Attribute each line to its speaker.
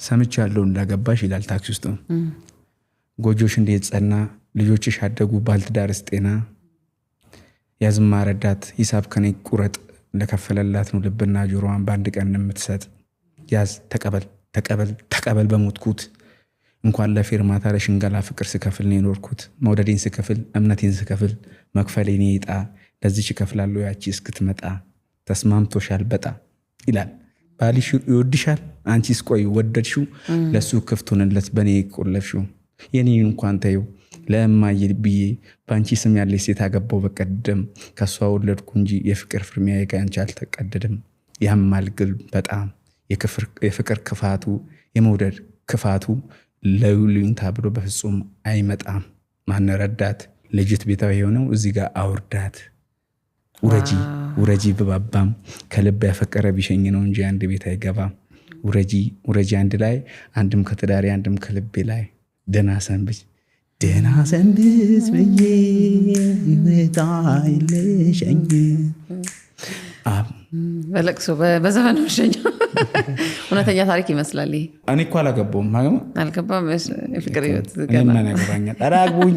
Speaker 1: ሰምቻለሁ እንዳገባሽ ይላል ታክሲ ውስጥ ጎጆሽ እንዴት ጸና ልጆችሽ አደጉ ባልትዳርስ ጤና ያዝማ ረዳት ሂሳብ ከኔ ቁረጥ ለከፈለላት ነው ልብና ጆሮዋን በአንድ ቀን የምትሰጥ ያዝ ተቀበል በሞትኩት እንኳን ለፌርማታ ለሽንገላ ፍቅር ስከፍል ነው የኖርኩት መውደዴን ስከፍል እምነቴን ስከፍል መክፈሌን ይጣ ለዚህ እከፍላለሁ ያቺ እስክትመጣ ተስማምቶሻል በጣ ይላል ባልሽ ይወድሻል አንቺስ ቆይ ወደድሽው ለሱ ክፍቱንለት በኔ ቆለፍሽው የኔ እንኳን ተይው ለማይ ልብዬ ባንቺ ስም ያለ ሴት አገባው በቀደም ከሷ ወለድኩ እንጂ የፍቅር ፍርሚያ የጋንቻ አልተቀደደም ያማል ግል በጣም የፍቅር ክፋቱ የመውደድ ክፋቱ ለዩልዩንታ ብሎ በፍጹም አይመጣም ማን ረዳት ልጅት ቤታው የሆነው እዚህ ጋር አውርዳት ውረጂ በባባም ከልብ ያፈቀረ ቢሸኝ ነው እንጂ አንድ ቤት አይገባም ውረጂ አንድ ላይ አንድም ከትዳሪ አንድም ከልቤ ላይ ደና ሰንብት ብዬ ይመጣይልሽኝ
Speaker 2: በለቅሶ በዘመኑ ሸኛ እውነተኛ ታሪክ ይመስላል ይሄ
Speaker 1: እኔ እኮ አላገባውም
Speaker 2: አልገባም ፍቅር ህይወት
Speaker 1: ገና ያገባኛል አራግቡኝ